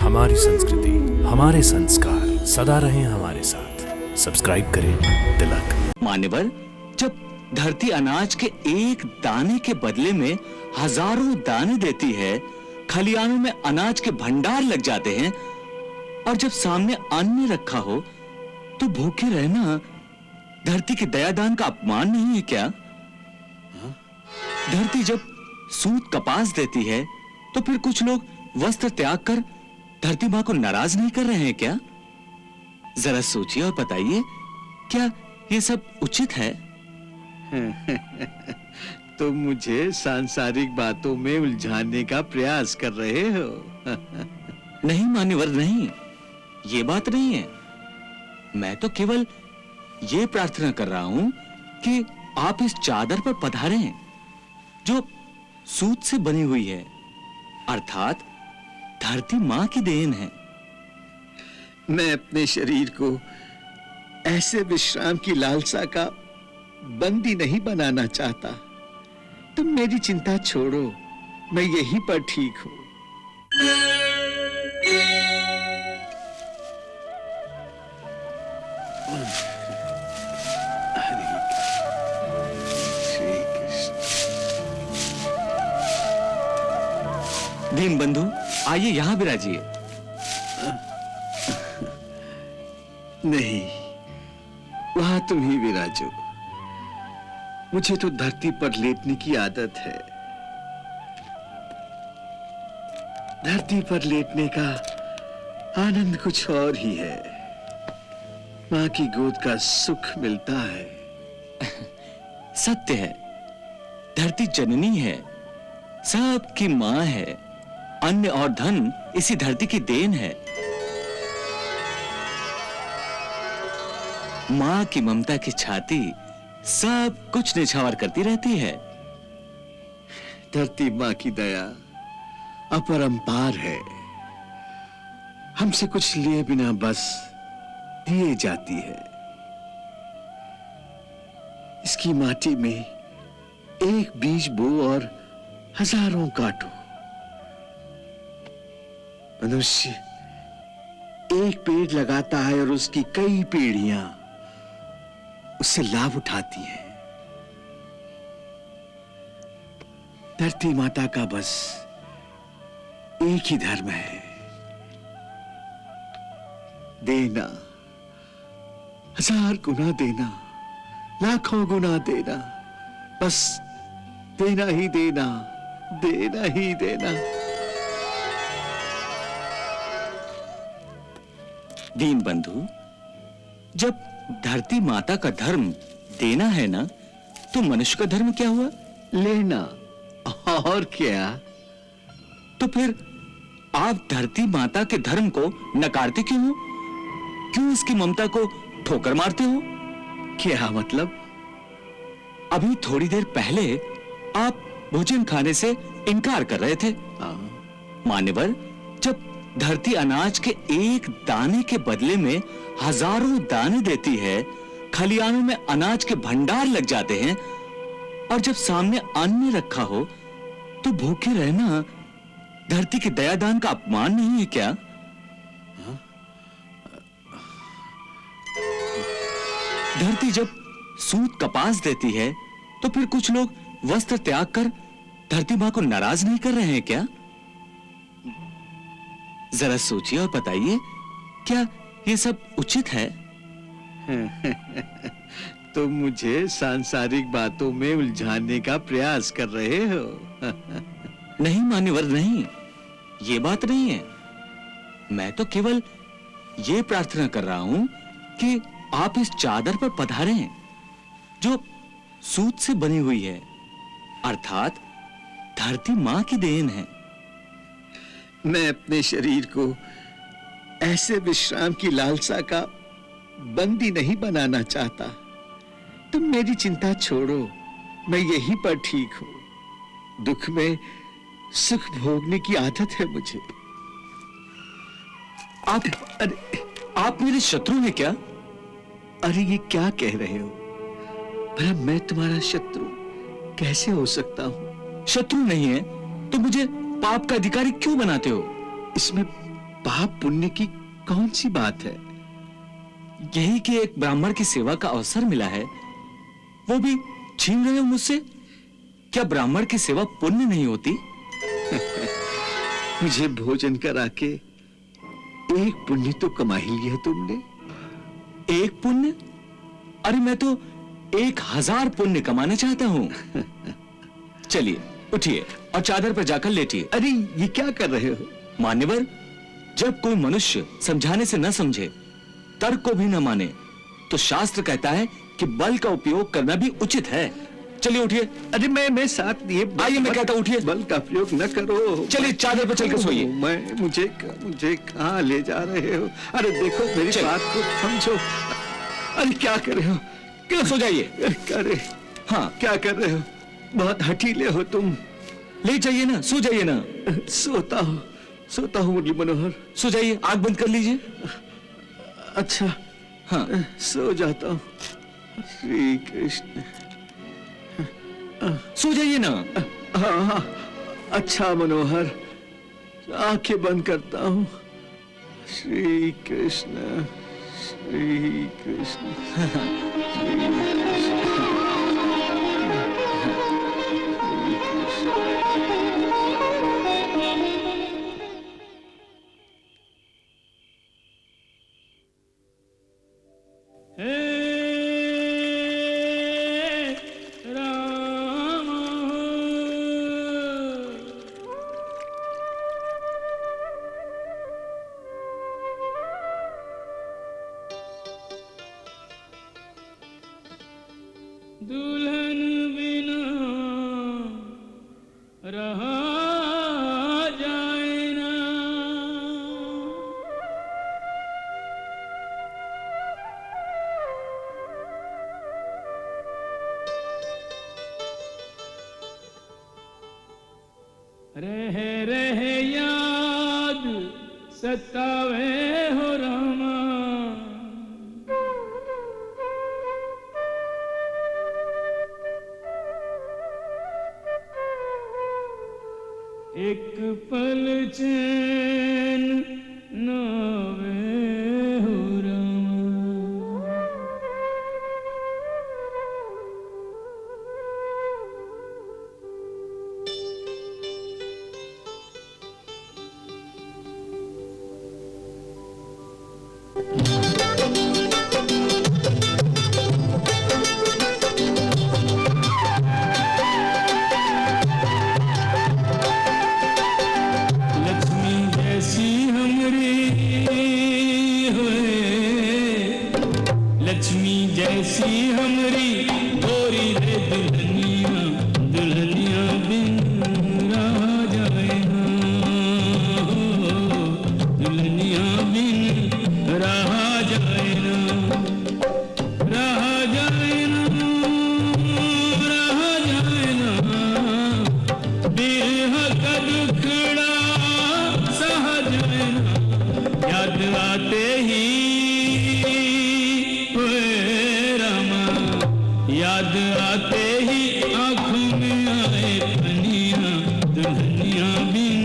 हमारी संस्कृति, हमारे संस्कार सदा रहें हमारे साथ। सब्सक्राइब करें तिलक। मान्यवर, जब धरती अनाज के एक दाने के बदले में हजारों दाने देती है, खलियानों में अनाज के भंडार लग जाते हैं, और जब सामने अन्न रखा हो तो भूखे रहना धरती के दयादान का अपमान नहीं है क्या? धरती जब सूत कपास देती है तो फिर कुछ लोग वस्त्र त्याग कर धरती मां को नाराज नहीं कर रहे हैं क्या? जरा सोचिए और बताइए, क्या ये सब उचित है? तुम मुझे सांसारिक बातों में उलझाने का प्रयास कर रहे हो। नहीं मान्यवर, नहीं, ये बात नहीं है। मैं तो केवल ये प्रार्थना कर रहा हूं कि आप इस चादर पर पधारें जो सूत से बनी हुई है, अर्थात धरती मां की देन है। मैं अपने शरीर को ऐसे विश्राम की लालसा का बंदी नहीं बनाना चाहता। तुम मेरी चिंता छोड़ो, मैं यहीं पर ठीक हूं। दीन बंधु, आइए यहां विराजिए। नहीं, वहां तुम ही विराजो। मुझे तो धरती पर लेटने की आदत है। धरती पर लेटने का आनंद कुछ और ही है। मां की गोद का सुख मिलता है। सत्य है, धरती जननी है, सबकी मां है। अन्न और धन इसी धरती की देन है। मां की ममता की छाती सब कुछ निछावर करती रहती है। धरती मां की दया अपरंपार है। हमसे कुछ लिए बिना बस दिए जाती है। इसकी माटी में एक बीज बो और हजारों काटो। मनुष्य एक पेड़ लगाता है और उसकी कई पीढ़ियां उससे लाभ उठाती हैं। धरती माता का बस एक ही धर्म है, देना, हजार गुना देना, लाखों गुना देना, बस देना ही देना, देना ही देना। दीन बंधु, जब धरती माता का धर्म देना है ना, तो मनुष्य का धर्म क्या हुआ? लेना। और क्या? तो फिर आप धरती माता के धर्म को नकारते क्यों हो? क्यों इसकी ममता को ठोकर मारते हो? क्या मतलब? अभी थोड़ी देर पहले आप भोजन खाने से इनकार कर रहे थे। मान्यवर, जब धरती अनाज के एक दाने के बदले में हजारों दाने देती है, खलियानों में अनाज के भंडार लग जाते हैं, और जब सामने अन्न रखा हो तो भूखे रहना धरती के दयादान का अपमान नहीं है क्या? धरती जब सूत कपास देती है तो फिर कुछ लोग वस्त्र त्याग कर धरती मां को नाराज नहीं कर रहे हैं क्या? जरा सोचिए और बताइए, क्या ये सब उचित है? तुम मुझे सांसारिक बातों में उलझाने का प्रयास कर रहे हो। नहीं मान्यवर, नहीं, ये बात नहीं है। मैं तो केवल ये प्रार्थना कर रहा हूं कि आप इस चादर पर पधारें जो सूत से बनी हुई है, अर्थात धरती मां की देन है। मैं अपने शरीर को ऐसे विश्राम की लालसा का बंदी नहीं बनाना चाहता। तुम मेरी चिंता छोड़ो, मैं यहीं पर ठीक हूं। दुख में सुख भोगने की आदत है मुझे। आप मेरे शत्रु हैं क्या? अरे ये क्या कह रहे हो? भला मैं तुम्हारा शत्रु कैसे हो सकता हूं? शत्रु नहीं है तो मुझे पाप का अधिकारी क्यों बनाते हो? इसमें पाप पुण्य की कौन सी बात है? यही कि एक ब्राह्मण की सेवा का अवसर मिला है, वो भी छीन रहे हो मुझसे। क्या ब्राह्मण की सेवा पुण्य नहीं होती? मुझे भोजन करा के एक पुण्य तो कमा ही लिया तुमने। एक पुण्य? अरे मैं तो 1000 पुण्य कमाना चाहता हूं। चलिए उठिए और चादर पर जाकर लेटिए। अरे ये क्या कर रहे हो? मान्यवर, जब कोई मनुष्य समझाने से न समझे, तर्क को भी न माने, तो शास्त्र कहता है कि बल का उपयोग करना भी उचित है। चलिए उठिए। अरे मैं साथ दिए आइए, मैं कहता हूं उठिए। बल का प्रयोग न करो। चलिए चादर पर चलकर सोइए। मुझे कहाँ ले जा रहे हो? अरे देखो मेरी बात को समझो। अरे क्या कर रहे हो? क्यों? सो जाइए। अरे हाँ, क्या कर रहे हो? बहुत हठीले हो तुम। ले जाइए ना, सो जाइए ना। सोता हूँ मुरली मनोहर। सो जाइए, आंख बंद कर लीजिए। अच्छा, हाँ, सो जाता हूँ। श्री कृष्ण। सो जाइए ना। हाँ, अच्छा मनोहर, आंखें बंद करता हूँ। श्री कृष्ण, श्री कृष्ण, श्री कृष्ण। दुल्हन बिना रहा जाए ना, रह रह याद सतावे हो रामा, एक पल चैन न आवे हो रामा। लक्ष्मी जैसी हमरी होए, लक्ष्मी जैसी हमरी गोरी रे दुल्हनिया, दुल्हनिया बिन रहा जाए ना, दुल्हनिया बिन रहा जाए ना, रहा जाए ना, रहा जाए ना, बिरह का दुखड़ा सहा जाए ना, याद आते ही ओए रामा, याद आते ही आंखों में आए पनिया, दुल्हनिया बिन